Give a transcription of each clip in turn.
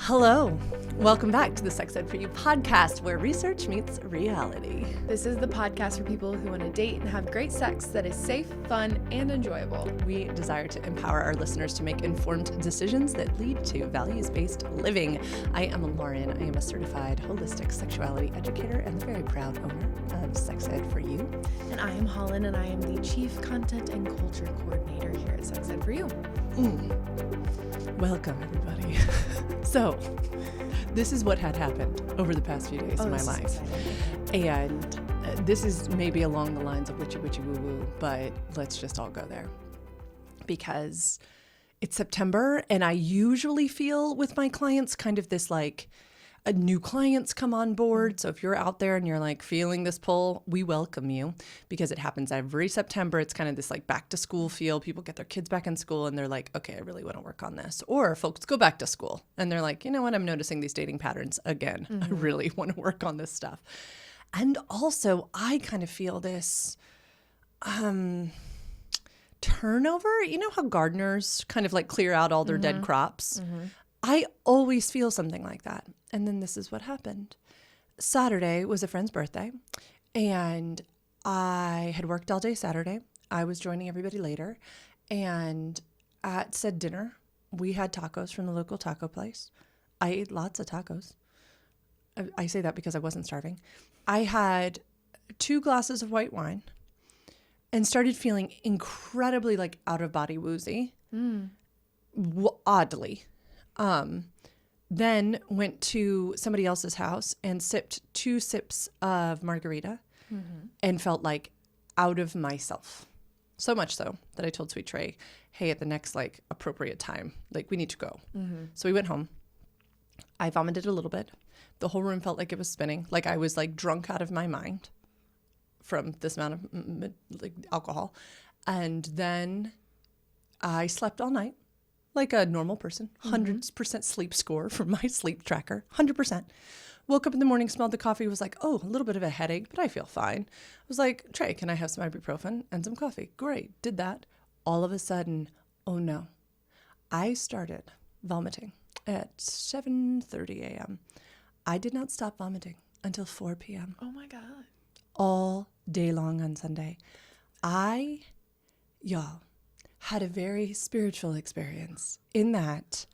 Hello. Welcome back to the Sex Ed for You podcast, where research meets reality. This is the podcast for people who want to date and have great sex that is safe, fun, and enjoyable. We desire to empower our listeners to make informed decisions that lead to values-based living. I am Lauren. I am a certified holistic sexuality educator and the very proud owner of Sex Ed for You. And I am Holland, and I am the Chief Content and Culture Coordinator here at Sex Ed for You. Welcome, everybody. So, this is what had happened over the past few days of my life. And this is maybe along the lines of witchy woo woo, but let's just all go there. Because it's September, and I usually feel with my clients kind of this like new clients come on board. So if you're out there and you're like feeling this pull, we welcome you, because it happens every September. It's kind of this like back to school feel. People get their kids back in school and they're like, okay, I really want to work on this. Or folks go back to school and they're like, you know what? I'm noticing these dating patterns again. I really want to work on this stuff. And also I kind of feel this turnover. You know how gardeners kind of like clear out all their dead crops? I always feel something like that. And then this is what happened. Saturday was a friend's birthday, and I had worked all day Saturday. I was joining everybody later, and at said dinner, we had tacos from the local taco place. I ate lots of tacos. I say that because I wasn't starving. I had 2 glasses of white wine and started feeling incredibly like out of body woozy, oddly. Then went to somebody else's house and sipped 2 sips of margarita and felt like out of myself. So much so that I told Sweet Trey, hey, at the next like appropriate time, like we need to go. So we went home. I vomited a little bit. The whole room felt like it was spinning. Like I was like drunk out of my mind from this amount of like alcohol. And then I slept all night. Like a normal person, 100% sleep score from my sleep tracker, 100%. Woke up in the morning, smelled the coffee, was like, oh, a little bit of a headache, but I feel fine. I was like, Trey, can I have some ibuprofen and some coffee? Great, did that. All of a sudden, oh no, I started vomiting at 7:30 a.m. I did not stop vomiting until 4 p.m. Oh my God. All day long on Sunday. Y'all, had a very spiritual experience in that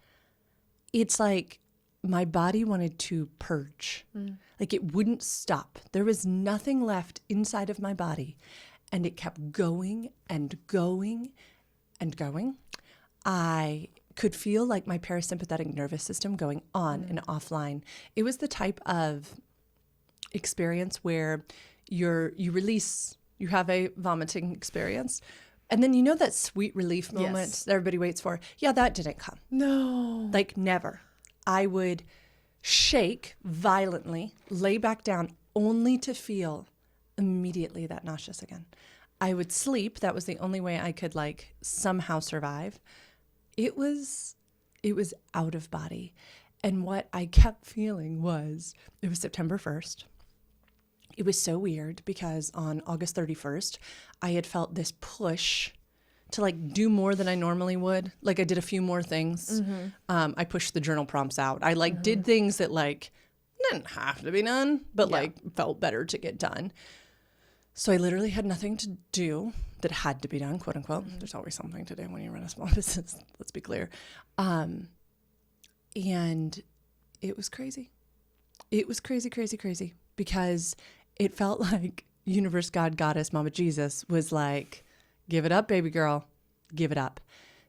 it's like my body wanted to purge. Like it wouldn't stop. There was nothing left inside of my body, and it kept going and going and going. I could feel like my parasympathetic nervous system going on and offline. It was the type of experience where you have a vomiting experience. And then you know that sweet relief moment that everybody waits for? Yeah, that didn't come. No. Like never. I would shake violently, lay back down, only to feel immediately that nauseous again. I would sleep. That was the only way I could like somehow survive. It was out of body. And what I kept feeling was, it was September 1st. It was so weird because on August 31st, I had felt this push to like do more than I normally would. Like I did a few more things. I pushed the journal prompts out. I like did things that like didn't have to be done, but like felt better to get done. So I literally had nothing to do that had to be done, quote unquote. There's always something to do when you run a small business. Let's be clear. And it was crazy. It was crazy, crazy, crazy, because it felt like universe, God, Goddess, Mama Jesus was like, give it up, baby girl, give it up.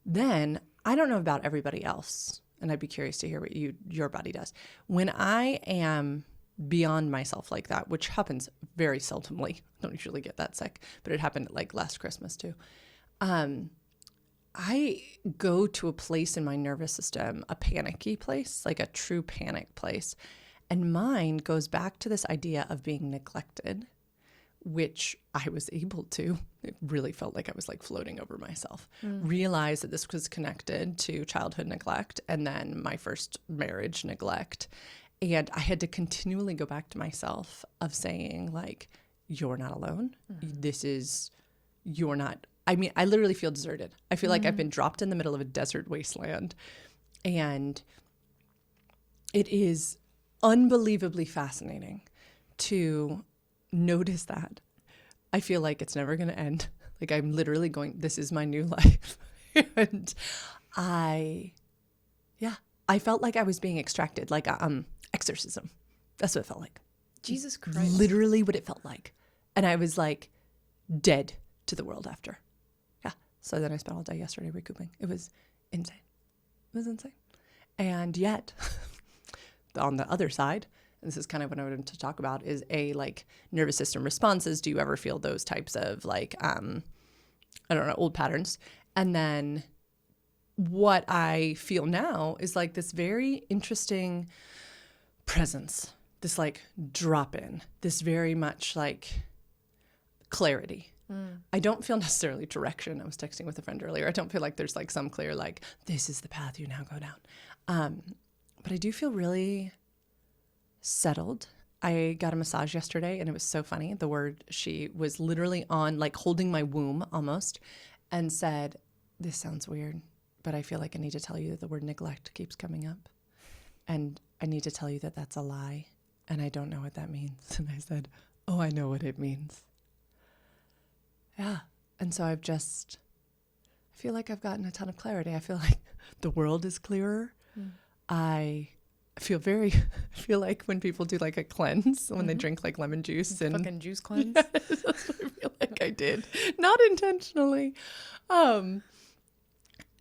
Then I don't know about everybody else, and I'd be curious to hear what your body does. When I am beyond myself like that, which happens very seldomly, I don't usually get that sick, but it happened like last Christmas too. I go to a place in my nervous system, a panicky place, like a true panic place. And mine goes back to this idea of being neglected, which I was able to. It really felt like I was like floating over myself. Realize that this was connected to childhood neglect and then my first marriage neglect. And I had to continually go back to myself of saying like, you're not alone. You're not, I mean, I literally feel deserted. I feel like I've been dropped in the middle of a desert wasteland. And it is unbelievably fascinating to notice that. I feel like it's never going to end. Like I'm literally going, this is my new life. And I felt like I was being extracted, like exorcism. That's what it felt like. Jesus Christ. Literally what it felt like. And I was like dead to the world after. Yeah. So then I spent all day yesterday recouping. It was insane. It was insane. And yet, on the other side, and this is kind of what I wanted to talk about, is like nervous system responses. Do you ever feel those types of like, I don't know, old patterns? And then what I feel now is like this very interesting presence, this like drop in, this very much like clarity. I don't feel necessarily direction. I was texting with a friend earlier. I don't feel like there's like some clear, like, this is the path you now go down. But I do feel really settled. I got a massage yesterday and it was so funny. She was literally on, like holding my womb almost, and said, this sounds weird, but I feel like I need to tell you that the word neglect keeps coming up. And I need to tell you that that's a lie. And I don't know what that means. And I said, oh, I know what it means. Yeah. And so I feel like I've gotten a ton of clarity. I feel like the world is clearer. I feel like when people do like a cleanse, when they drink like lemon juice and fucking juice cleanse. Yes, that's what I feel like I did. Not intentionally.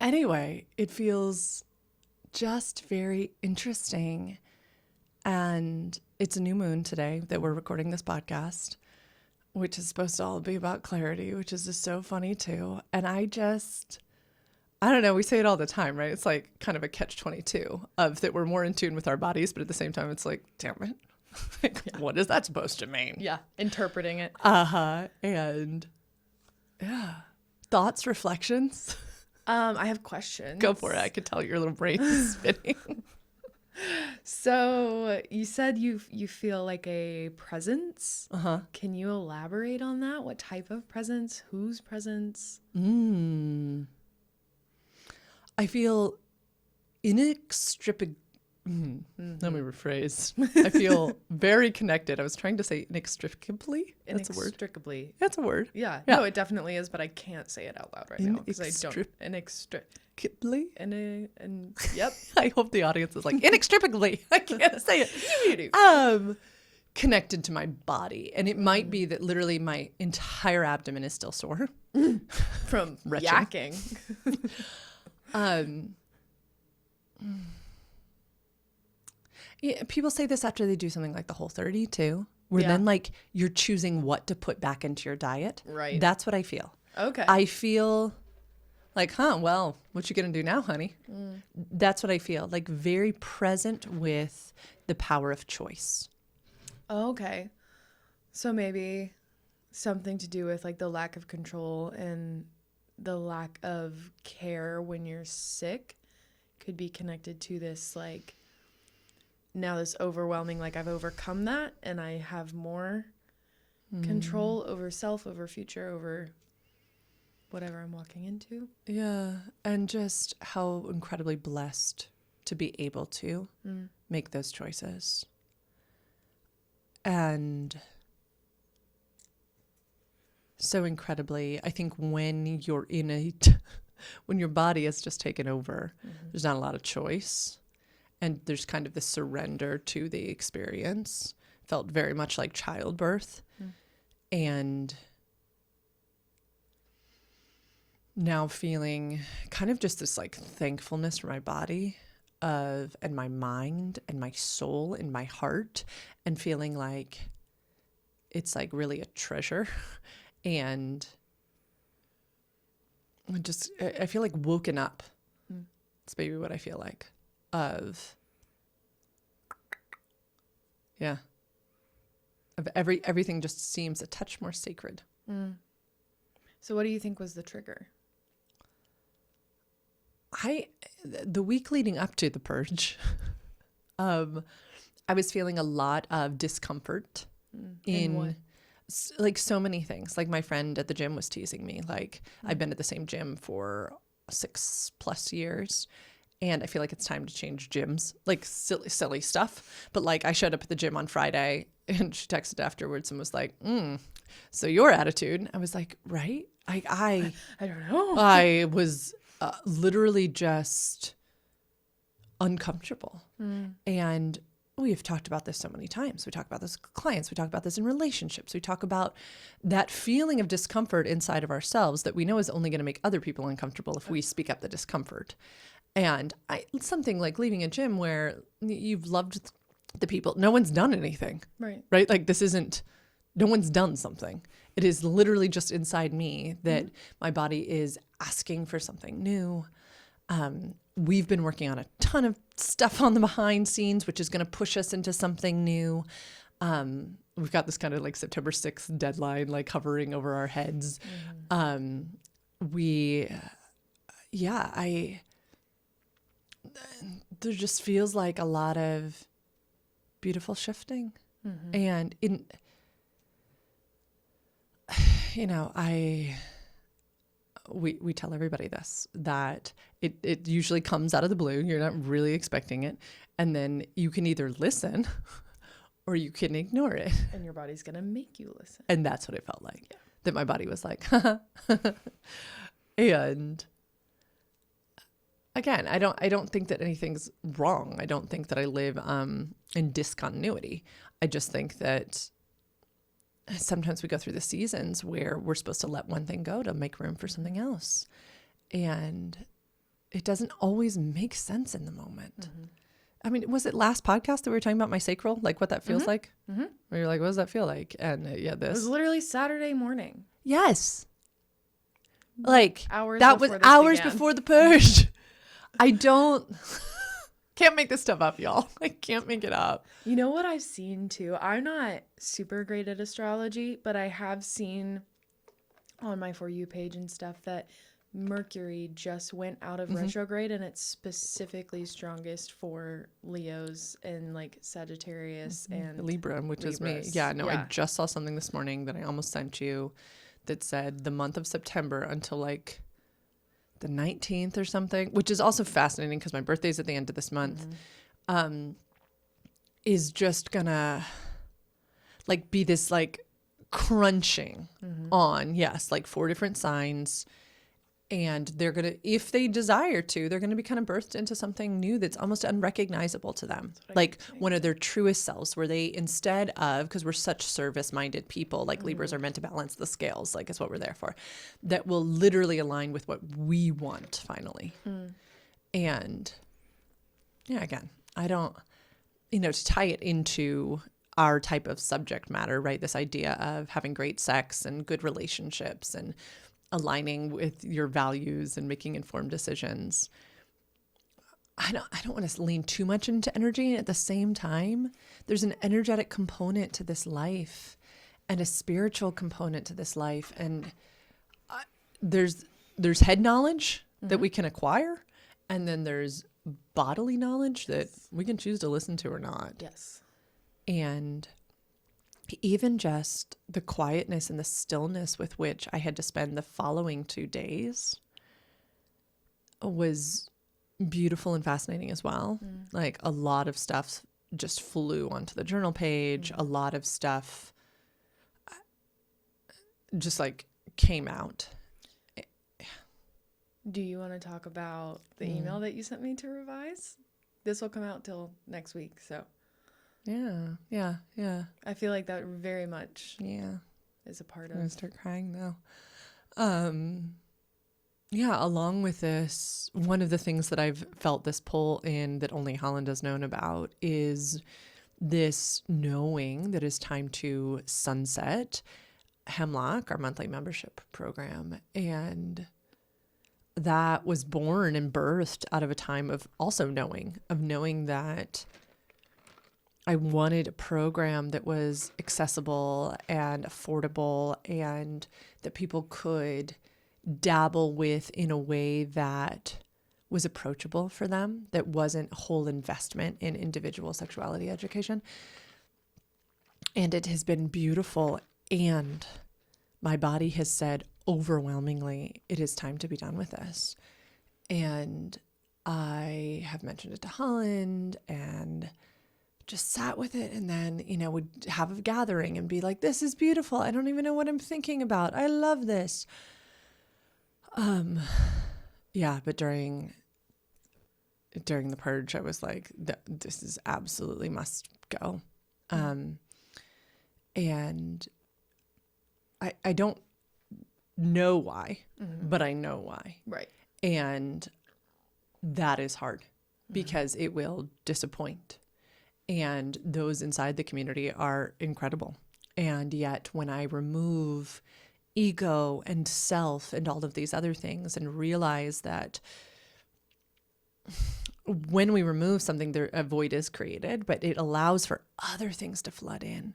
Anyway, it feels just very interesting. And it's a new moon today that we're recording this podcast, which is supposed to all be about clarity, which is just so funny too. And I don't know, we say it all the time, right? It's like kind of a catch-22 of that we're more in tune with our bodies, but at the same time, it's like, damn it. Like, yeah. What is that supposed to mean? Yeah, interpreting it. And yeah. Thoughts, reflections? I have questions. Go for it. I could tell your little brain is spinning. So you said you feel like a presence. Can you elaborate on that? What type of presence? Whose presence? I feel inextricably. Let me rephrase. I feel very connected. I was trying to say inextricably. That's a word. Inextricably. That's a word. Yeah. No, it definitely is, but I can't say it out loud right now because I don't. Inextricably. And yep. I hope the audience is like inextricably. I can't say it. You do. Connected to my body, and it might be that literally my entire abdomen is still sore from yakking. Yeah, people say this after they do something like the Whole30 too, where then like you're choosing what to put back into your diet. Right. That's what I feel. Okay. I feel like, well, what you gonna do now, honey? That's what I feel. Like very present with the power of choice. Okay. So maybe something to do with like the lack of control and the lack of care when you're sick could be connected to this, like, now this overwhelming, like I've overcome that and I have more control over self, over future, over whatever I'm walking into. Yeah. And just how incredibly blessed to be able to make those choices. And so incredibly, I think when you're in it, when your body has just taken over, there's not a lot of choice. And there's kind of this surrender to the experience. Felt very much like childbirth. And now feeling kind of just this like thankfulness for my body and my mind and my soul and my heart, and feeling like it's like really a treasure. And I feel like woken up. It's maybe what I feel like. Everything just seems a touch more sacred. So what do you think was the trigger? The week leading up to the purge, I was feeling a lot of discomfort in what? Like so many things. Like my friend at the gym was teasing me. Like I've been at the same gym for 6+ years. and I feel like it's time to change gyms, like silly stuff. But like I showed up at the gym on Friday and she texted afterwards and was like, so your attitude. I was like, right? I don't know. I was literally just uncomfortable. And we have talked about this so many times. We talk about this with clients. We talk about this in relationships. We talk about that feeling of discomfort inside of ourselves that we know is only going to make other people uncomfortable if we speak up the discomfort. And something like leaving a gym where you've loved the people. No one's done anything. Right? Like no one's done something. It is literally just inside me that my body is asking for something new. We've been working on a ton of stuff on the behind scenes, which is going to push us into something new. We've got this kind of like September 6th deadline, like hovering over our heads. There just feels like a lot of beautiful shifting. And we tell everybody this, that it usually comes out of the blue. You're not really expecting it. And then you can either listen or you can ignore it. And your body's going to make you listen. And that's what it felt like. Yeah. That my body was like, and again, I don't think that anything's wrong. I don't think that I live in discontinuity. I just think that sometimes we go through the seasons where we're supposed to let one thing go to make room for something else. And it doesn't always make sense in the moment. I mean, was it last podcast that we were talking about my sacral? Like what that feels like? Where you're like, what does that feel like? And this. It was literally Saturday morning. Yes. Like hours that was hours before the purge. I can't make this stuff up, y'all. I can't make it up. You know what I've seen too? I'm not super great at astrology, but I have seen on my For You page and stuff that Mercury just went out of retrograde, and it's specifically strongest for Leos and like Sagittarius and Libra, which is me. Yeah, no, I just saw something this morning that I almost sent you that said the month of September until like the 19th or something, which is also fascinating because my birthday's at the end of this month, is just gonna like be this like crunching on, like 4 different signs. And they're going to, if they desire to, they're going to be kind of birthed into something new that's almost unrecognizable to them. Like one of their truest selves, where they, instead of, because we're such service-minded people, like Libras are meant to balance the scales, like it's what we're there for, that will literally align with what we want finally. And yeah, again, I don't, to tie it into our type of subject matter, right? This idea of having great sex and good relationships and aligning with your values and making informed decisions. I don't want to lean too much into energy. And at the same time, there's an energetic component to this life and a spiritual component to this life. And there's head knowledge that we can acquire. And then there's bodily knowledge that we can choose to listen to or not. Yes. And even just the quietness and the stillness with which I had to spend the following 2 days was beautiful and fascinating as well. Like a lot of stuff just flew onto the journal page. A lot of stuff just like came out. Do you want to talk about the email that you sent me to revise? This will come out till next week, so. Yeah. I feel like that very much is a part of. I'm going to start crying now. Along with this, one of the things that I've felt this pull in that only Holland has known about is this knowing that it's time to sunset Hemlock, our monthly membership program. And that was born and birthed out of a time of also knowing that I wanted a program that was accessible and affordable and that people could dabble with in a way that was approachable for them, that wasn't a whole investment in individual sexuality education. And it has been beautiful. And my body has said overwhelmingly, it is time to be done with this. And I have mentioned it to Holland and just sat with it, and then, would have a gathering and be like, this is beautiful. I don't even know what I'm thinking about. I love this. Yeah, but during the purge, I was like, this is absolutely must go. And I don't know why, but I know why. Right. And that is hard because it will disappoint. And those inside the community are incredible. And yet when I remove ego and self and all of these other things and realize that when we remove something, a void is created, but it allows for other things to flood in.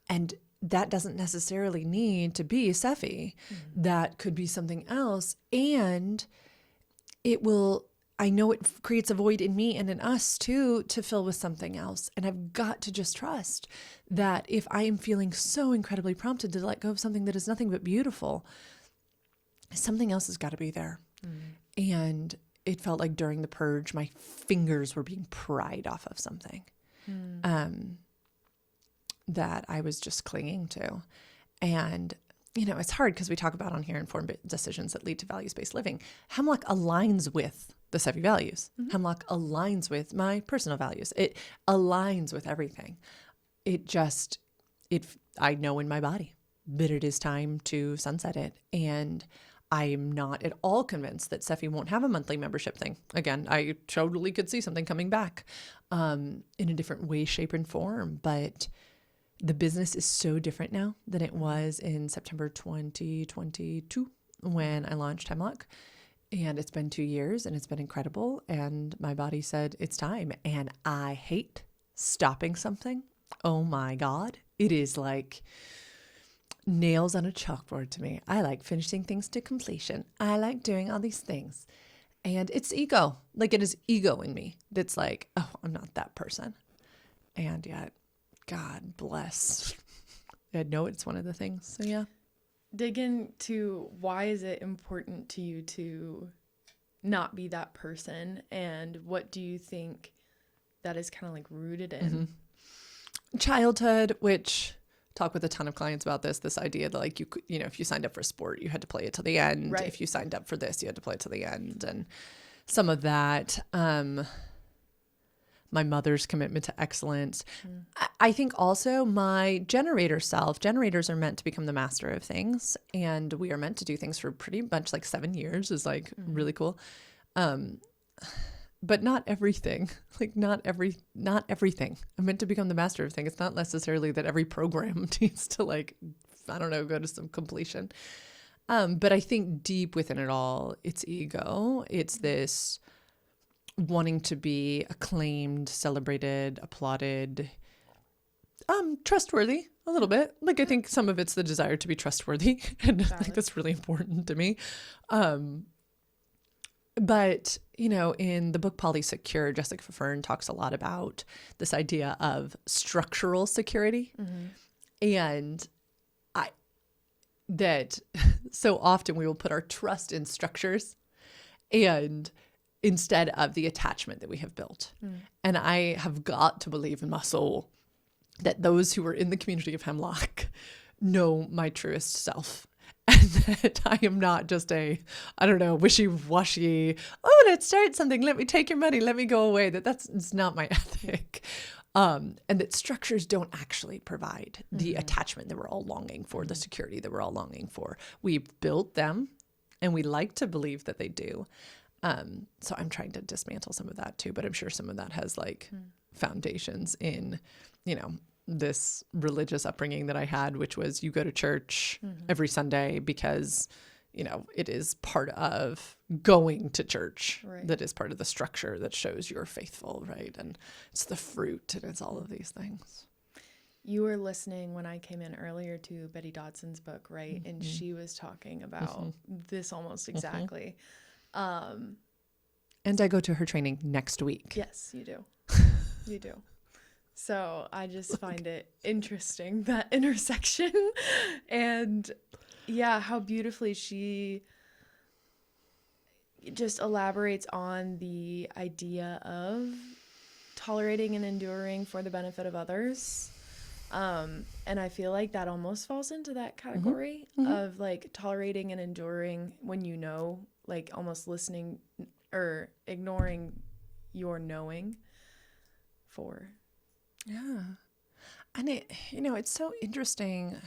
And that doesn't necessarily need to be Sephi. That could be something else. And I know it creates a void in me and in us too, to fill with something else. And I've got to just trust that if I am feeling so incredibly prompted to let go of something that is nothing but beautiful, something else has got to be there. And it felt like during the purge, my fingers were being pried off of something that I was just clinging to. And it's hard because we talk about on here informed decisions that lead to values-based living. Hemlock aligns with the Sephi values. Hemlock aligns with my personal values. It aligns with everything. I know in my body that it is time to sunset it. And I'm not at all convinced that Sephi won't have a monthly membership thing. Again, I totally could see something coming back in a different way, shape, and form. But the business is so different now than it was in September 2022 when I launched Hemlock. And it's been 2 years and it's been incredible. And my body said, it's time. And I hate stopping something. Oh my God. It is like nails on a chalkboard to me. I like finishing things to completion. I like doing all these things. And it's ego. Like it is ego in me that's like, oh, I'm not that person. And yet, God bless. I know it's one of the things. So yeah. Dig into why is it important to you to not be that person, and what do you think that is kind of like rooted in? Childhood, which talk with a ton of clients about this idea that like if you signed up for a sport, you had to play it to the end. Right. If you signed up for this, you had to play it to the end. And some of that, my mother's commitment to excellence. I think also my generators are meant to become the master of things. And we are meant to do things for pretty much like 7 years is like really cool. But not everything, like not everything. I'm meant to become the master of things. It's not necessarily that every program needs to go to some completion. But I think deep within it all, it's ego. It's this wanting to be acclaimed, celebrated, applauded, trustworthy a little bit. Like I think some of it's the desire to be trustworthy, and I think that's really important to me. But in the book Polysecure, Jessica Fern talks a lot about this idea of structural security, and that so often we will put our trust in structures and instead of the attachment that we have built. And I have got to believe in my soul that those who are in the community of Hemlock know my truest self. And that I am not just wishy-washy, oh, let's start something, let me take your money, let me go away. It's not my ethic. And that structures don't actually provide the attachment that we're all longing for, the security that we're all longing for. We've built them, and we like to believe that they do. So I'm trying to dismantle some of that too, but I'm sure some of that has foundations in, this religious upbringing that I had, which was you go to church every Sunday because, it is part of going to church. Right. That is part of the structure that shows you're faithful, right? And it's the fruit and it's all of these things. You were listening when I came in earlier to Betty Dodson's book, right? And she was talking about this almost exactly. And I go to her training next week. Yes, you do. You do. So I just find it interesting, that intersection. And yeah, how beautifully she just elaborates on the idea of tolerating and enduring for the benefit of others. And I feel like that almost falls into that category of like tolerating and enduring when you know, like almost listening or ignoring your knowing for. Yeah. And it, it's so interesting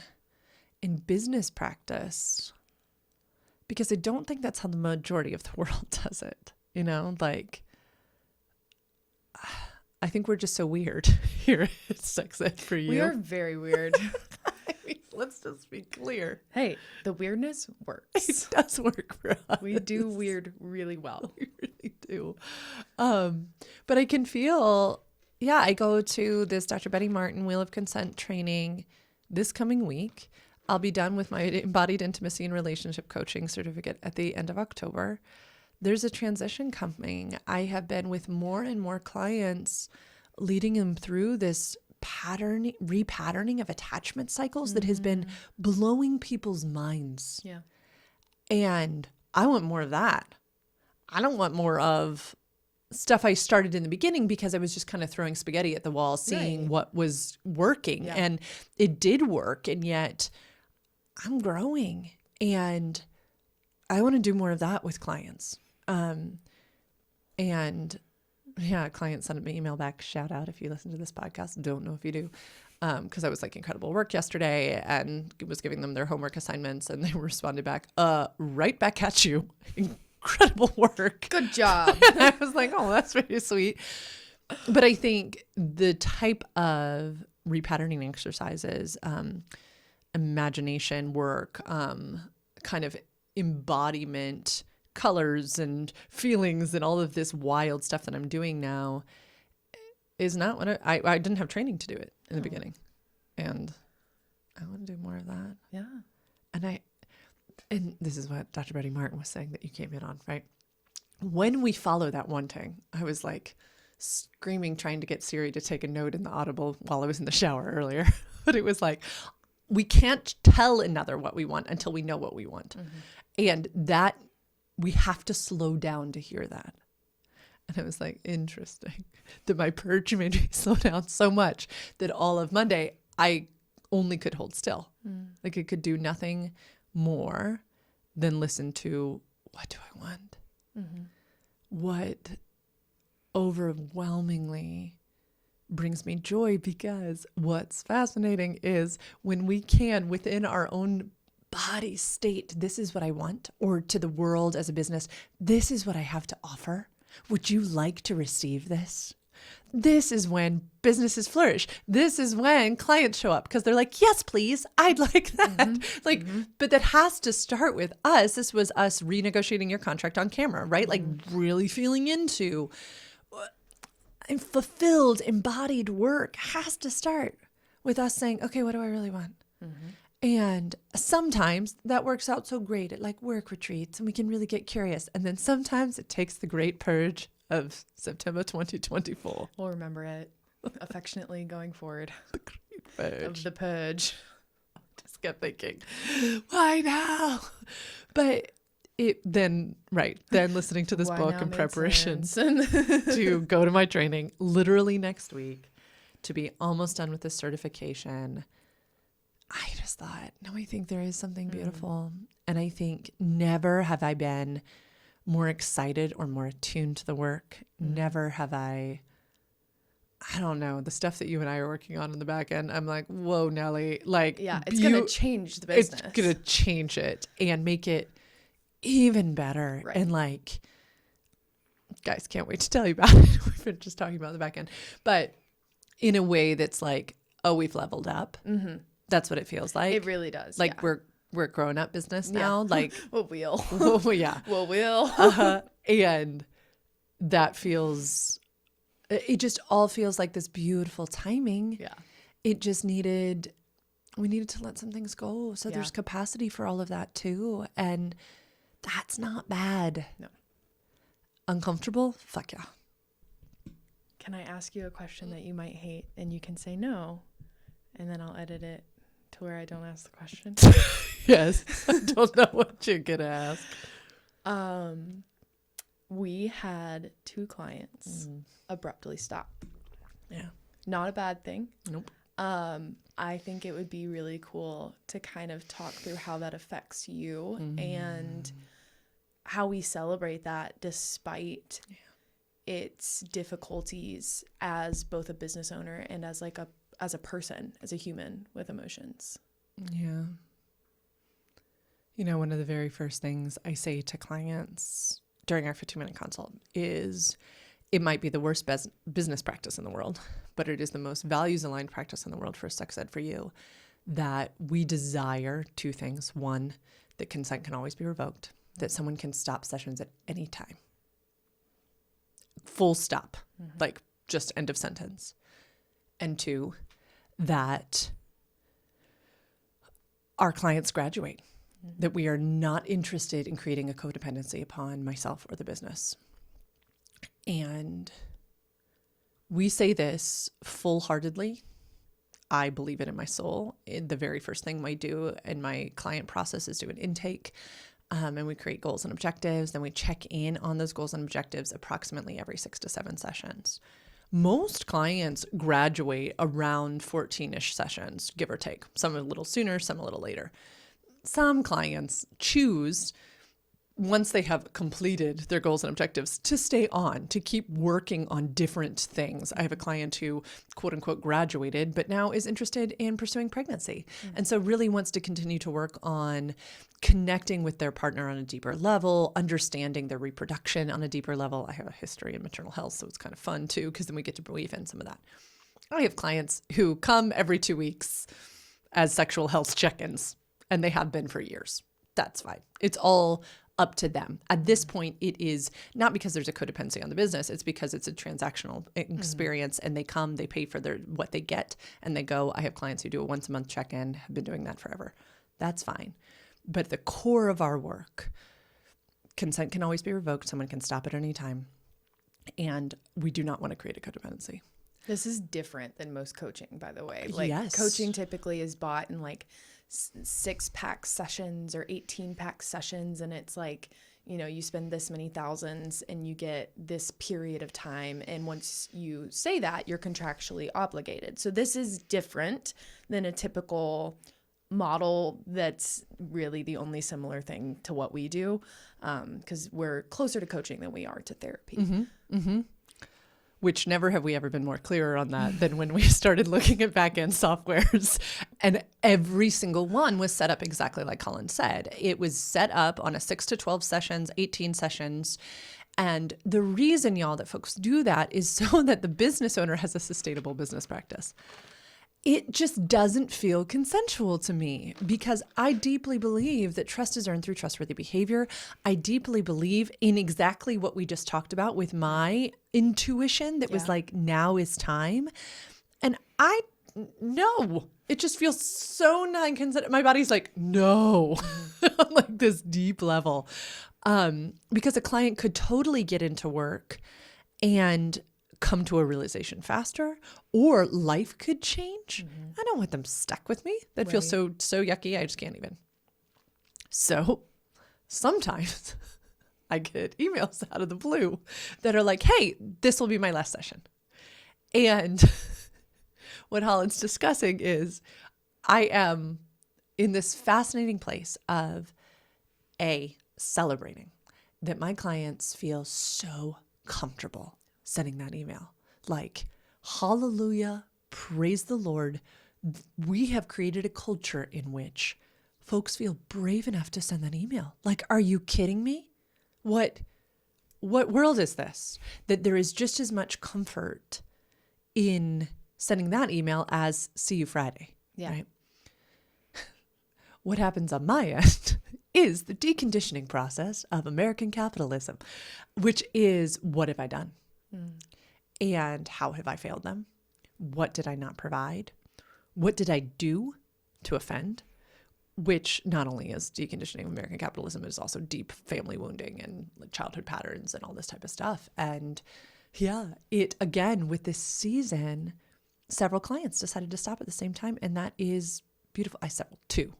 in business practice because I don't think that's how the majority of the world does it. Like, I think we're just so weird here at Sex Ed for You. We are very weird. I mean, let's just be clear. Hey, the weirdness works. It does work for us. We do weird really well. We really do. But I can feel, I go to this Dr. Betty Martin Wheel of Consent training this coming week. I'll be done with my embodied intimacy and relationship coaching certificate at the end of October. There's a transition coming. I have been with more and more clients, leading them through this repatterning of attachment cycles that has been blowing people's minds. Yeah. And I want more of that. I don't want more of stuff I started in the beginning because I was just kind of throwing spaghetti at the wall, seeing what was working. Yeah. And it did work. And yet I'm growing and I want to do more of that with clients. Client sent me an email back, shout out if you listen to this podcast. Don't know if you do. Cause I was like incredible work yesterday and was giving them their homework assignments and they responded back, right back at you. Incredible work. Good job. And I was like, oh, that's really sweet. But I think the type of repatterning exercises, imagination work, kind of embodiment, colors and feelings and all of this wild stuff that I'm doing now is not what I didn't have training to do it in the beginning. And I want to do more of that. Yeah. And this is what Dr. Betty Martin was saying that you came in on, right? When we follow that one thing, I was like screaming, trying to get Siri to take a note in the Audible while I was in the shower earlier. But it was like, we can't tell another what we want until we know what we want. And that we have to slow down to hear that. And it was like, interesting that my purge made me slow down so much that all of Monday, I only could hold still. Like I could do nothing more than listen to, what do I want? What overwhelmingly brings me joy, because what's fascinating is when we can, within our own body state, this is what I want, or to the world as a business, this is what I have to offer. Would you like to receive this? This is when businesses flourish. This is when clients show up because they're like, yes, please, I'd like that. But that has to start with us. This was us renegotiating your contract on camera, right? Like really feeling into fulfilled, embodied work has to start with us saying, okay, what do I really want? And sometimes that works out so great at like work retreats and we can really get curious. And then sometimes it takes the great purge of September 2024. We'll remember it affectionately going forward. The great purge. Of the purge. I just kept thinking, why now? But then listening to this book in preparation to go to my training literally next week to be almost done with the certification. I just thought, no, I think there is something beautiful. And I think never have I been more excited or more attuned to the work. Never have I don't know, the stuff that you and I are working on in the back end. I'm like, whoa, Nelly, like, yeah, it's going to change the business. It's going to change it and make it even better. Right. And like, guys, can't wait to tell you about it. We've been just talking about the back end, but in a way that's like, oh, we've leveled up. That's what it feels like. It really does. Like we're grown up business now. Like we'll. Yeah. We'll. And that feels, it just all feels like this beautiful timing. Yeah. It just we needed to let some things go. So there's capacity for all of that too. And that's not bad. No. Uncomfortable? Fuck yeah. Can I ask you a question that you might hate and you can say no, and then I'll edit it to where I don't ask the question? Yes. I don't know what you're going to ask. we had 2 clients abruptly stop. Yeah. Not a bad thing. Nope. I think it would be really cool to kind of talk through how that affects you and how we celebrate that despite its difficulties as both a business owner and as like as a person, as a human with emotions. Yeah. You know, one of the very first things I say to clients during our 15-minute consult is it might be the worst business practice in the world, but it is the most values-aligned practice in the world for sex ed for you, that we desire 2 things. 1, that consent can always be revoked, that someone can stop sessions at any time. Full stop, like just end of sentence. And 2, that our clients graduate, that we are not interested in creating a codependency upon myself or the business. And we say this full-heartedly. I believe it in my soul. The very first thing I do in my client process is do an intake, and we create goals and objectives. Then we check in on those goals and objectives approximately every 6 to 7 sessions. Most clients graduate around 14-ish sessions, give or take. Some a little sooner, some a little later. Some clients choose, once they have completed their goals and objectives, to stay on, to keep working on different things. I have a client who, quote unquote, graduated, but now is interested in pursuing pregnancy. And so really wants to continue to work on connecting with their partner on a deeper level, understanding their reproduction on a deeper level. I have a history in maternal health, so it's kind of fun too, because then we get to weave in some of that. I have clients who come every 2 weeks as sexual health check-ins, and they have been for years. That's fine. It's all up to them. At this point, it is not because there's a codependency on the business. It's because it's a transactional experience, and they come, they pay for what they get, and they go. I have clients who do a once a month check-in, have been doing that forever. That's fine. But the core of our work, consent can always be revoked. Someone can stop at any time. And we do not want to create a codependency. This is different than most coaching, by the way. Like Yes. Coaching typically is bought in like 6-pack sessions or 18-pack sessions. And it's like, you know, you spend this many thousands and you get this period of time. And once you say that, you're contractually obligated. So this is different than a typical model that's really the only similar thing to what we do, because we're closer to coaching than we are to therapy. Which never have we ever been more clearer on that than when we started looking at back-end softwares. And every single one was set up exactly like Colin said. It was set up on a 6 to 12 sessions, 18 sessions. And the reason, y'all, that folks do that is so that the business owner has a sustainable business practice. It just doesn't feel consensual to me, because I deeply believe that trust is earned through trustworthy behavior. I deeply believe in exactly what we just talked about with my intuition that was like, now is time. And no, it just feels so non-consent. My body's like, no, on like this deep level. Because a client could totally get into work and come to a realization faster, or life could change. I don't want them stuck with me. That feels so yucky. I just can't even. So sometimes I get emails out of the blue that are like, hey, this will be my last session. And what Holland's discussing is I am in this fascinating place of celebrating that my clients feel so comfortable sending that email. Like, hallelujah, praise the Lord. We have created a culture in which folks feel brave enough to send that email. Like, are you kidding me? What world is this? That there is just as much comfort in sending that email as see you Friday. Yeah. Right? What happens on my end is the deconditioning process of American capitalism, which is, what have I done? And how have I failed them? What did I not provide? What did I do to offend? Which not only is deconditioning of American capitalism, is also deep family wounding and childhood patterns and all this type of stuff. And it again, with this season, several clients decided to stop at the same time. And that is beautiful. I settled 2.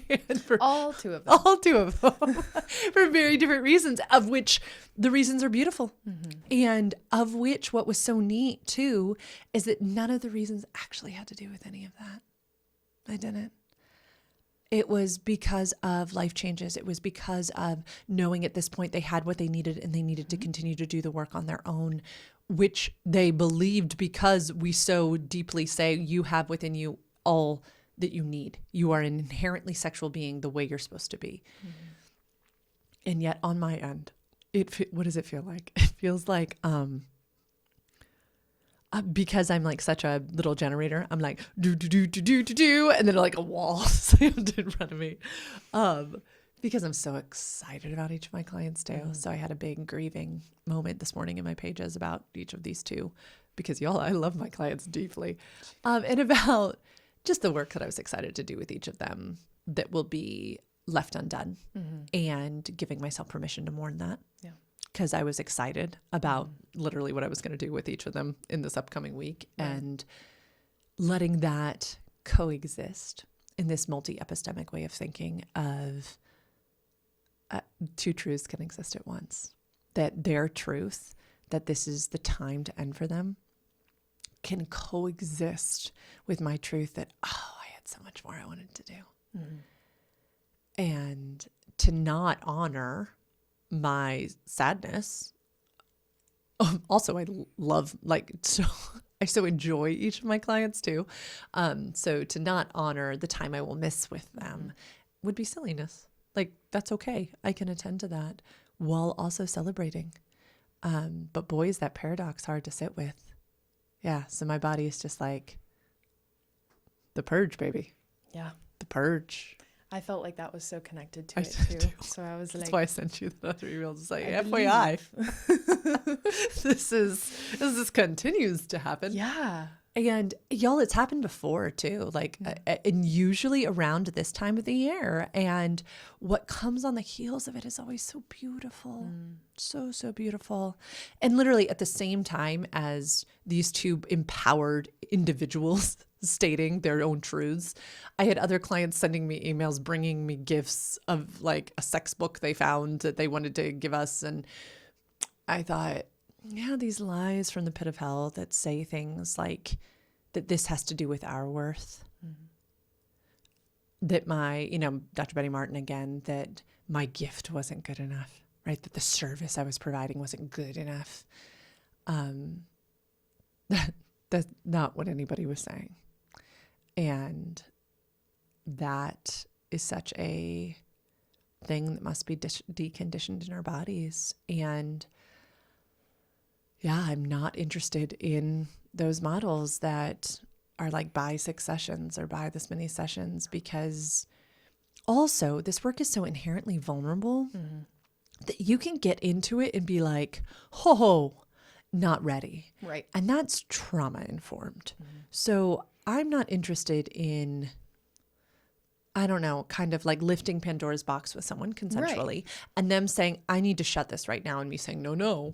And for All two of them. all two of them for very different reasons, of which the reasons are beautiful. And of which what was so neat too is that none of the reasons actually had to do with any of that. I didn't. It was because of life changes. It was because of knowing at this point they had what they needed and they needed to continue to do the work on their own, which they believed because we so deeply say you have within you all that you need. You are an inherently sexual being the way you're supposed to be. And yet on my end, what does it feel like? It feels like, because I'm like such a little generator, I'm like do, and then like a wall slammed in front of me, because I'm so excited about each of my clients too. So I had a big grieving moment this morning in my pages about each of these two, because y'all, I love my clients deeply, and about just the work that I was excited to do with each of them that will be left undone, and giving myself permission to mourn that. Yeah. Because I was excited about literally what I was going to do with each of them in this upcoming week, and letting that coexist in this multi-epistemic way of thinking of two truths can exist at once. That their truth, that this is the time to end for them, can coexist with my truth that, oh, I had so much more I wanted to do. And to not honor my sadness. Also, I love, I so enjoy each of my clients too. So to not honor the time I will miss with them would be silliness. Like, that's okay. I can attend to that while also celebrating. But boy, is that paradox hard to sit with. Yeah. So my body is just like, the purge, baby. Yeah. The purge. I felt like that was so connected to it too. So I was That's like, why I sent you the other email to say, FYI, this continues to happen. Yeah. And y'all, it's happened before too, and usually around this time of the year. And what comes on the heels of it is always so beautiful. So, so beautiful. And literally at the same time as these two empowered individuals stating their own truths, I had other clients sending me emails, bringing me gifts of like a sex book they found that they wanted to give us. And I thought, yeah, these lies from the pit of hell that say things like that this has to do with our worth. That Dr. Betty Martin again, that my gift wasn't good enough, right? That the service I was providing wasn't good enough. That's not what anybody was saying. And that is such a thing that must be deconditioned in our bodies. And yeah, I'm not interested in those models that are like buy 6 sessions or buy this many sessions, because also this work is so inherently vulnerable that you can get into it and be like, not ready. Right. And that's trauma informed. So I'm not interested in, I don't know, kind of like lifting Pandora's box with someone consensually and them saying, I need to shut this right now. And me saying, no.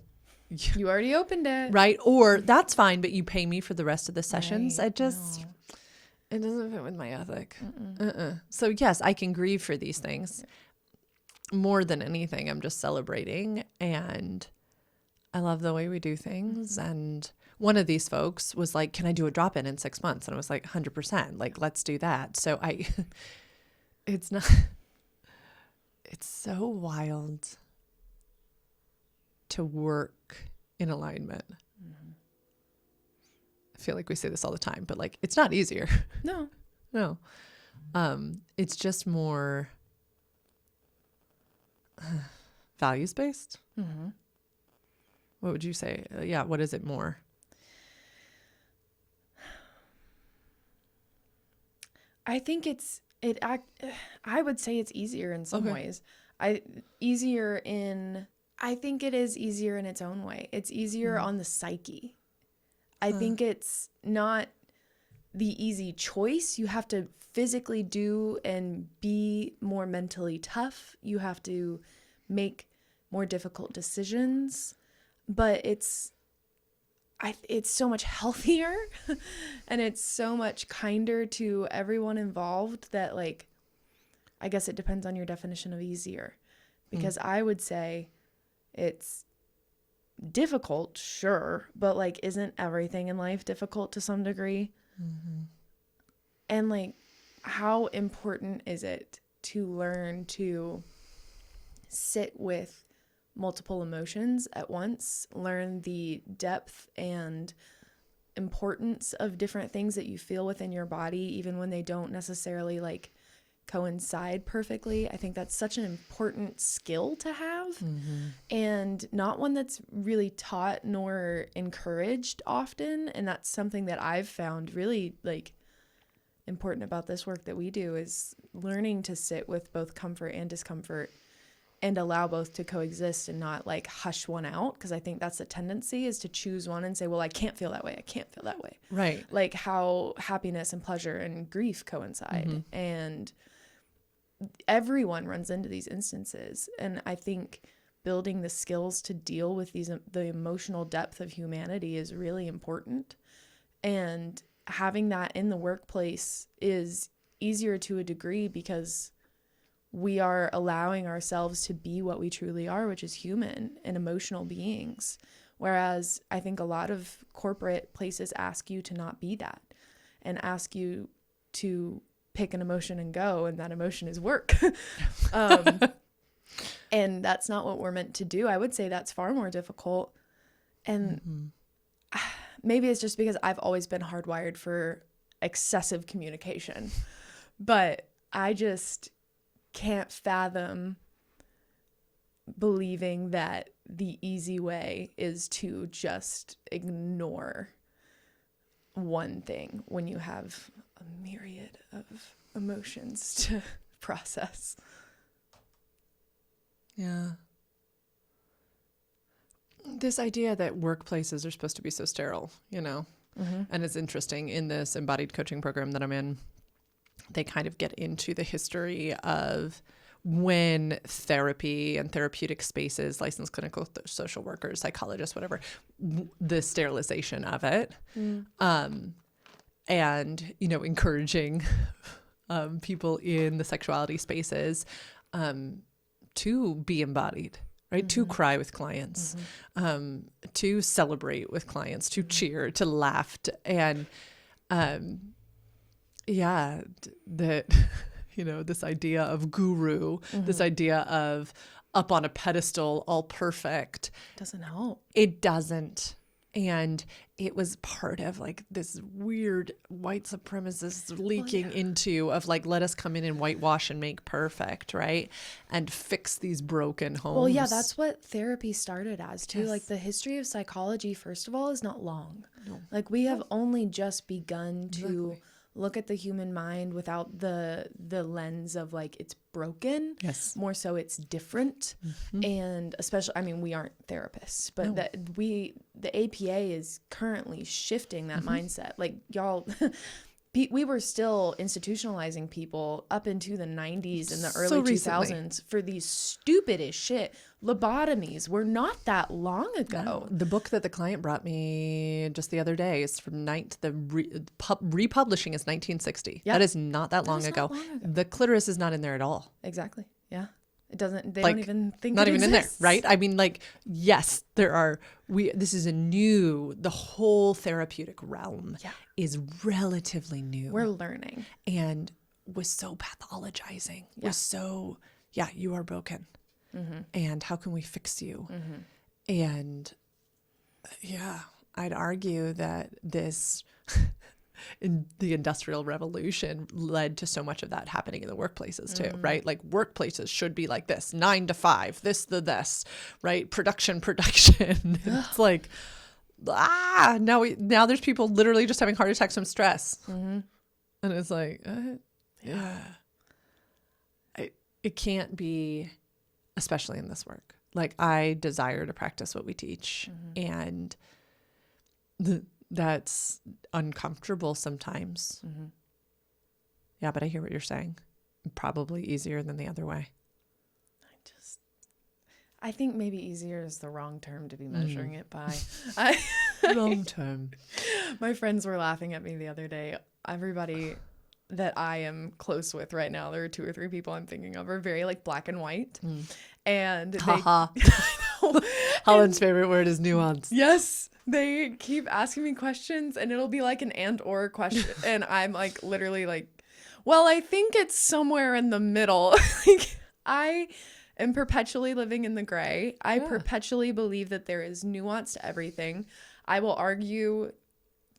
You already opened it. Right. Or that's fine, but you pay me for the rest of the sessions. Right. It doesn't fit with my ethic. So yes, I can grieve for these things. More than anything, I'm just celebrating, and I love the way we do things. And one of these folks was like, can I do a drop-in in 6 months? And I was like, 100%, like, let's do that. So it's so wild to work in alignment. I feel like we say this all the time, but like, it's not easier. No. It's just more values-based. What would you say? What is it more? I think I would say it's easier in some ways. I think it is easier in its own way. It's easier on the psyche. I think it's not the easy choice. You have to physically do and be more mentally tough. You have to make more difficult decisions, but it's so much healthier and it's so much kinder to everyone involved that, like, I guess it depends on your definition of easier, because I would say it's difficult, sure, but like, isn't everything in life difficult to some degree? And like, how important is it to learn to sit with multiple emotions at once, learn the depth and importance of different things that you feel within your body, even when they don't necessarily like coincide perfectly? I think that's such an important skill to have, and not one that's really taught nor encouraged often. And that's something that I've found really like important about this work that we do, is learning to sit with both comfort and discomfort and allow both to coexist and not like hush one out. Because I think that's the tendency, is to choose one and say, well, I can't feel that way. I can't feel that way. Right. Like how happiness and pleasure and grief coincide. And everyone runs into these instances. And I think building the skills to deal with the emotional depth of humanity is really important. And having that in the workplace is easier to a degree, because we are allowing ourselves to be what we truly are, which is human and emotional beings. Whereas I think a lot of corporate places ask you to not be that, and ask you to pick an emotion and go, and that emotion is work. And that's not what we're meant to do. I would say that's far more difficult. And maybe it's just because I've always been hardwired for excessive communication, but I just can't fathom believing that the easy way is to just ignore one thing when you have a myriad of emotions to process. Yeah. This idea that workplaces are supposed to be so sterile, you know, and it's interesting, in this embodied coaching program that I'm in, they kind of get into the history of when therapy and therapeutic spaces, licensed clinical social workers, psychologists, whatever, the sterilization of it. And, you know, encouraging people in the sexuality spaces to be embodied, right? To cry with clients, to celebrate with clients, to cheer, to laugh, and yeah, that, you know, this idea of guru, this idea of up on a pedestal, all perfect. Doesn't help. It doesn't. And it was part of like this weird white supremacist leaking into of like, let us come in and whitewash and make perfect, right? And fix these broken homes. Well, yeah, that's what therapy started as too. Yes. Like the history of psychology, first of all, is not long. No. Like we have only just begun to look at the human mind without the lens of like it's broken. Yes. More so it's different. And especially, I mean, we aren't therapists, but the APA is currently shifting that mindset. Like y'all, we were still institutionalizing people up into the 90s and the early 2000s for these stupid as shit lobotomies. Were not that long ago. No. The book that the client brought me just the other day is from republishing is 1960. That is not that long ago. The clitoris is not in there at all. Exactly. Yeah. It doesn't, they like, don't even think not it even exists. in there, right? I mean, like, yes, this is the whole therapeutic realm is relatively new. We're learning. And was so pathologizing. Was so, you are broken. And how can we fix you? And I'd argue that this, in the Industrial Revolution, led to so much of that happening in the workplaces too, right? Like workplaces should be like this, 9 to 5, this, right? Production. It's like, now there's people literally just having heart attacks from stress. And it's like, it can't be, especially in this work. Like I desire to practice what we teach, and that's uncomfortable sometimes. Yeah, but I hear what you're saying. Probably easier than the other way. I think maybe easier is the wrong term to be measuring it by. Long term. My friends were laughing at me the other day. Everybody, that I am close with right now, there are 2 or 3 people I'm thinking of, are very like black and white. And Helen's favorite word is nuance. Yes, they keep asking me questions, and it'll be like an and or question, and I'm like literally like, well, I think it's somewhere in the middle. Like, I am perpetually living in the gray. I perpetually believe that there is nuance to everything. I will argue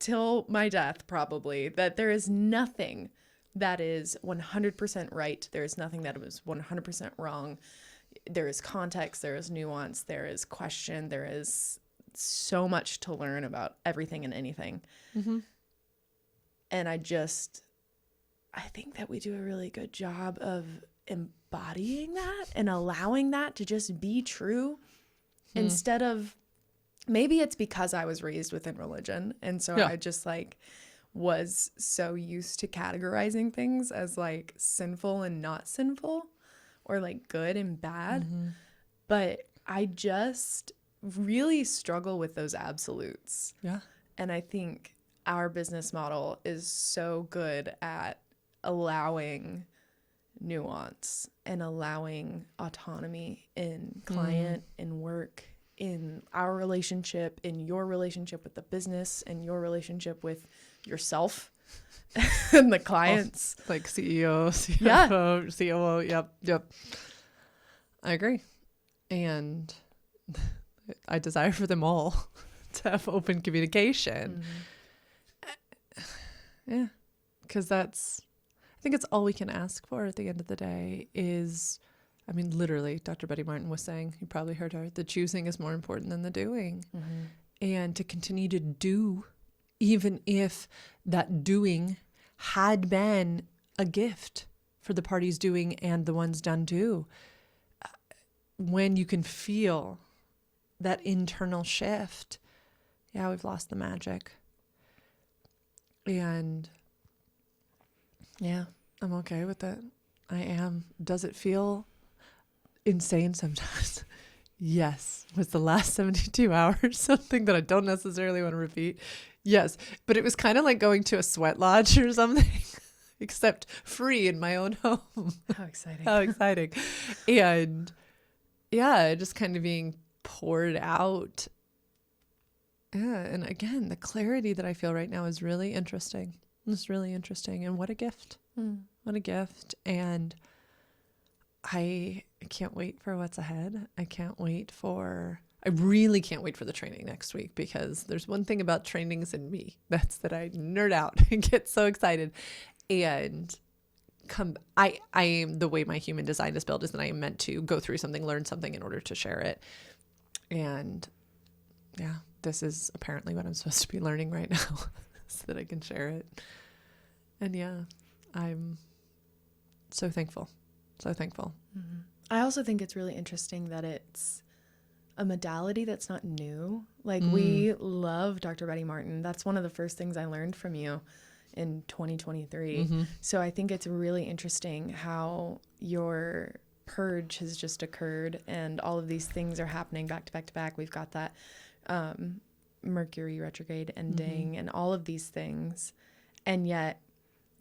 till my death probably that there is nothing that is 100% right. There is nothing that was 100% wrong. There is context, there is nuance, there is question, there is so much to learn about everything and anything. And I think that we do a really good job of embodying that and allowing that to just be true instead of, maybe it's because I was raised within religion. And so I just like was so used to categorizing things as like sinful and not sinful, or like good and bad. But I just really struggle with those absolutes. Yeah. And I think our business model is so good at allowing nuance and allowing autonomy in client, in work, in our relationship, in your relationship with the business, and your relationship with yourself and the clients. Like CEO, CFO, COO. Yep. I agree. And I desire for them all to have open communication. Yeah. Because I think it's all we can ask for at the end of the day is, I mean, literally, Dr. Betty Martin was saying, you probably heard her, the choosing is more important than the doing. And to continue to do, even if that doing had been a gift for the parties doing and the ones done too. When you can feel that internal shift, we've lost the magic. And I'm okay with it. I am. Does it feel insane sometimes? Yes. Was the last 72 hours something that I don't necessarily want to repeat? Yes. But it was kind of like going to a sweat lodge or something, except free in my own home. How exciting. How exciting. And just kind of being poured out. Yeah. And again, the clarity that I feel right now is really interesting. It's really interesting. And what a gift. What a gift. And I can't wait for what's ahead. I really can't wait for the training next week, because there's one thing about trainings in me. That's that I nerd out and get so excited. And I am, the way my human design is built is that I am meant to go through something, learn something in order to share it. And this is apparently what I'm supposed to be learning right now so that I can share it. And I'm so thankful. So thankful. I also think it's really interesting that it's a modality that's not new. Like we love Dr. Betty Martin. That's one of the first things I learned from you in 2023. So I think it's really interesting how your purge has just occurred and all of these things are happening back to back to back. We've got that Mercury retrograde ending and all of these things. And yet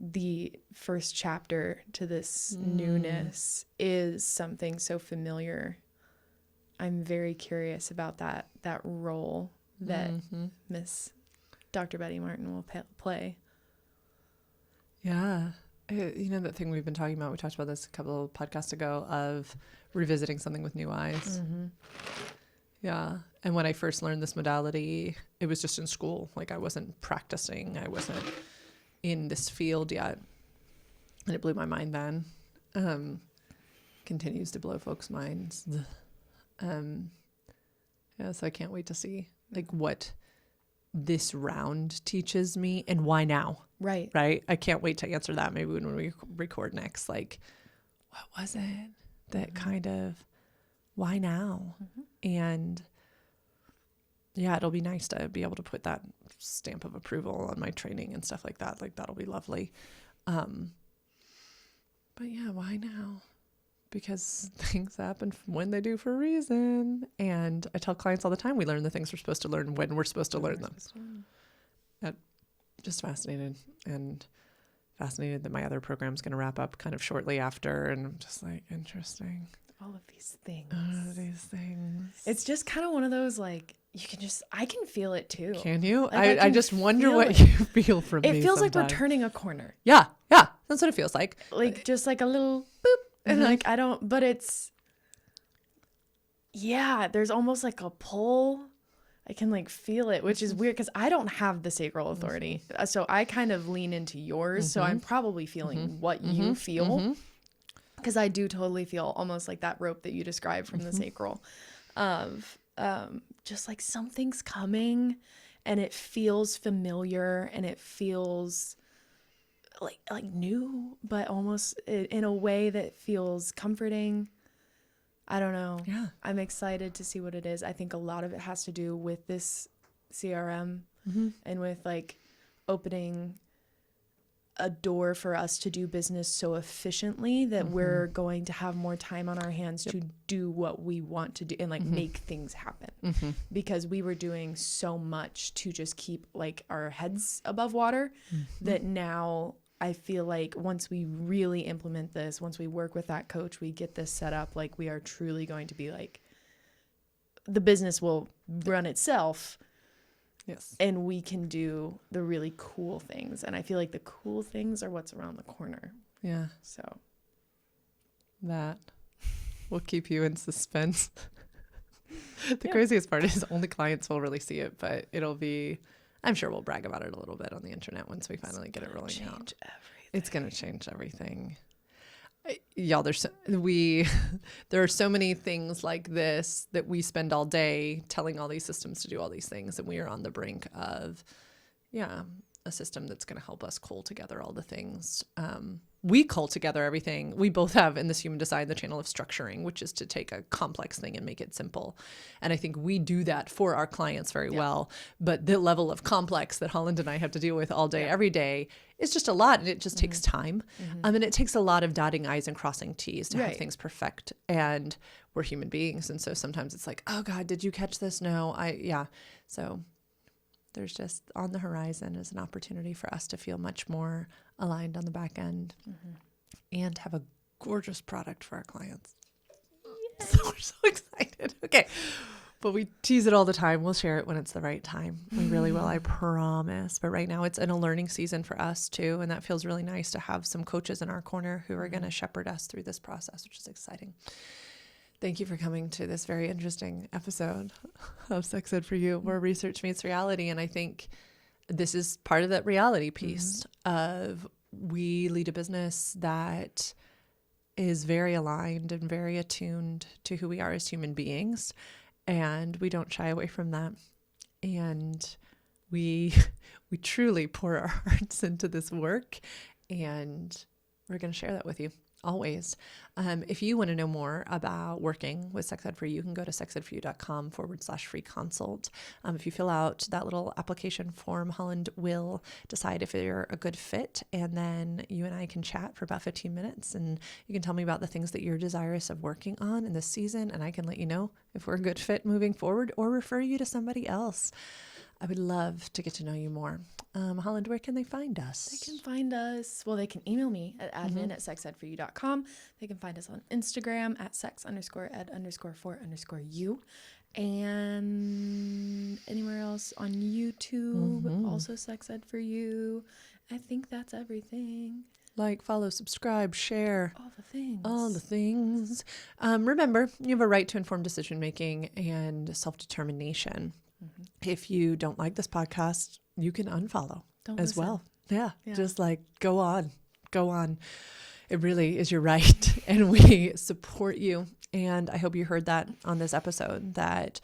the first chapter to this newness is something so familiar. I'm very curious about that role that Miss Dr. Betty Martin will play. Yeah. You know, that thing we've been talking about, we talked about this a couple of podcasts ago, of revisiting something with new eyes. Yeah. And when I first learned this modality, it was just in school. Like I wasn't practicing. I wasn't in this field yet. And it blew my mind then. Continues to blow folks' minds. So I can't wait to see like what this round teaches me and why now. Right. I can't wait to answer that maybe when we record next. Like, what was it that kind of, why now? And it'll be nice to be able to put that stamp of approval on my training and stuff like that. Like that'll be lovely. But why now? Because things happen when they do for a reason. And I tell clients all the time, we learn the things we're supposed to learn when we're supposed to learn them. Just fascinated and fascinated that my other program's going to wrap up kind of shortly after. And I'm just like, interesting. All of these things. All of these things. It's just kind of one of those, like, I can feel it too. Can you? Like, I just wonder what you feel from me. It feels like we're sometimes. turning a corner. Yeah. Yeah. That's what it feels like. Like, just like a little boop. And like, but it's, yeah, there's almost like a pull. I can like feel it, which is weird because I don't have the sacral authority. So I kind of lean into yours. So I'm probably feeling what you feel. Because I do totally feel almost like that rope that you described from the sacral of just like something's coming and it feels familiar and it feels like new, but almost in a way that feels comforting. I don't know. Yeah. I'm excited to see what it is. I think a lot of it has to do with this CRM and with like opening a door for us to do business so efficiently that we're going to have more time on our hands to do what we want to do and like make things happen. Because we were doing so much to just keep like our heads above water that now I feel like once we really implement this, once we work with that coach, we get this set up, like we are truly going to be like, the business will run itself. Yes. And we can do the really cool things. And I feel like the cool things are what's around the corner. Yeah. So that will keep you in suspense. The craziest part is only clients will really see it, but it'll be, I'm sure we'll brag about it a little bit on the internet once we finally get it rolling out. It's going to change everything. Y'all, there are so many things like this that we spend all day telling all these systems to do all these things. And we are on the brink of, a system that's going to help us cull together all the things. We cull together everything. We both have in this Human Design the channel of structuring, which is to take a complex thing and make it simple. And I think we do that for our clients very well. But the level of complex that Holland and I have to deal with all day, every day, is just a lot. And it just takes time. And it takes a lot of dotting I's and crossing T's to have things perfect. And we're human beings. And so sometimes it's like, oh God, did you catch this? No, So there's just on the horizon is an opportunity for us to feel much more aligned on the back end and have a gorgeous product for our clients. So we're so excited. Okay. But we tease it all the time. We'll share it when it's the right time. We really will, I promise. But right now it's in a learning season for us too. And that feels really nice to have some coaches in our corner who are going to shepherd us through this process, which is exciting. Thank you for coming to this very interesting episode of Sex Ed for You, where research meets reality. And I think this is part of that reality piece of we lead a business that is very aligned and very attuned to who we are as human beings. And we don't shy away from that. And we truly pour our hearts into this work. And we're going to share that with you. Always. If you want to know more about working with Sex Ed for You, you can go to sexedforyou.com/free consult. If you fill out that little application form, Holland will decide if you're a good fit. And then you and I can chat for about 15 minutes and you can tell me about the things that you're desirous of working on in this season. And I can let you know if we're a good fit moving forward or refer you to somebody else. I would love to get to know you more. Holland, where can they find us? They can find us, they can email me at admin@sexedforyou.com. They can find us on Instagram at sex_ed_for_you. And anywhere else on YouTube, also Sex Ed for You. I think that's everything. Like, follow, subscribe, share. All the things. All the things. Remember, you have a right to informed decision-making and self-determination. If you don't like this podcast, you can unfollow as well. Yeah. Just like go on. It really is your right. And we support you. And I hope you heard that on this episode, that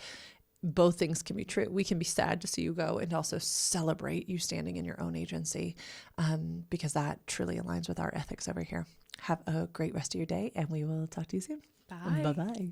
both things can be true. We can be sad to see you go and also celebrate you standing in your own agency, because that truly aligns with our ethics over here. Have a great rest of your day and we will talk to you soon. Bye. Bye-bye.